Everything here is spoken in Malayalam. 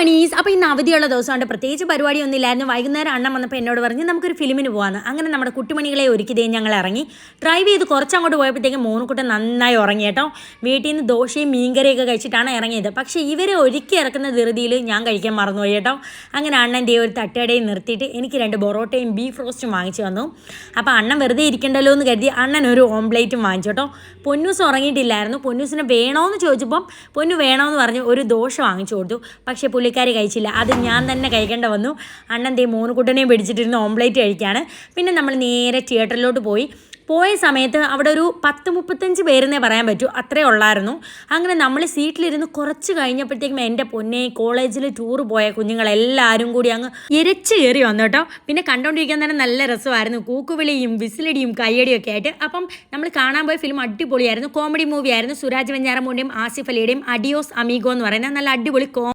മണീസ്. അപ്പോൾ ഇന്ന് അവധിയുള്ള ദിവസമുണ്ട്, പ്രത്യേകിച്ച് പരിപാടിയൊന്നും ഇല്ലായിരുന്നു. വൈകുന്നേരം അണ്ണൻ വന്നപ്പോൾ എന്നോട് പറഞ്ഞ് നമുക്കൊരു ഫിലിമിന് പോകാമെന്ന്. അങ്ങനെ നമ്മുടെ കുട്ടിമണികളെ ഒരുക്കിതേ ഞങ്ങൾ ഇറങ്ങി. ഡ്രൈവ് ചെയ്ത് കുറച്ചങ്ങോട്ട് പോയപ്പോഴത്തേക്കും മൂന്നുകുട്ടൻ നന്നായി ഉറങ്ങി കേട്ടോ. വീട്ടിൽ നിന്ന് ദോശയും മീൻകറിയൊക്കെ കഴിച്ചിട്ടാണ് ഇറങ്ങിയത്. പക്ഷേ ഇവരെ ഒരുക്കി ഇറക്കുന്ന ധൃതിയിൽ ഞാൻ കഴിക്കാൻ മറന്നുപോയി കേട്ടോ. അങ്ങനെ അണ്ണൻ്റെ ഒരു തട്ടുകടയിൽ നിർത്തിയിട്ട് എനിക്ക് 2 പൊറോട്ടയും ബീഫ് റോസ്റ്റും വാങ്ങിച്ചു വന്നു. അപ്പോൾ അണ്ണൻ വെറുതെ ഇരിക്കണ്ടല്ലോ എന്ന് കരുതി അണ്ണൻ ഒരു ഓംപ്ലേറ്റും വാങ്ങിച്ചു കേട്ടോ. പൊന്നൂസ് ഉറങ്ങിയിട്ടില്ലായിരുന്നു. പൊന്നൂസിന് വേണമെന്ന് ചോദിച്ചപ്പം പൊന്നു വേണമെന്ന് പറഞ്ഞ് ഒരു ദോശ വാങ്ങിച്ചു കൊടുത്തു. പക്ഷേ പുള്ളിക്കാരി കഴിച്ചില്ല. അത് ഞാൻ തന്നെ കഴിക്കേണ്ട വന്നു. അണ്ണൻ ദേ മൂന്നുകുട്ടനെയും പിടിച്ചിട്ടിരുന്ന് ഓംപ്ലേറ്റ് കഴിക്കുകയാണ്. പിന്നെ നമ്മൾ നേരെ തിയേറ്ററിലോട്ട് പോയ സമയത്ത് അവിടെ ഒരു 10-35 പേരെന്നേ പറയാൻ പറ്റൂ, അത്രേ ഉള്ളായിരുന്നു. അങ്ങനെ നമ്മൾ സീറ്റിലിരുന്ന് കുറച്ച് കഴിഞ്ഞപ്പോഴത്തേക്കും എൻ്റെ പൊന്നെ, കോളേജിൽ ടൂർ പോയ കുഞ്ഞുങ്ങളെല്ലാവരും കൂടി അങ്ങ് ഇരച്ച് കയറി വന്നു കേട്ടോ. പിന്നെ കണ്ടുകൊണ്ടിരിക്കാൻ തന്നെ നല്ല രസമായിരുന്നു, കൂക്കുവിളിയും വിസിലടിയും കയ്യടിയും ഒക്കെ ആയിട്ട്. അപ്പം നമ്മൾ കാണാൻ പോയ ഫിലിം അടിപൊളിയായിരുന്നു, കോമഡി മൂവി ആയിരുന്നു. സുരാജ് വെഞ്ഞാറമൂടിയും ആസിഫ് അലിയുടെയും അഡിയോസ് അമീഗോ എന്ന് പറയുന്ന നല്ല അടിപൊളി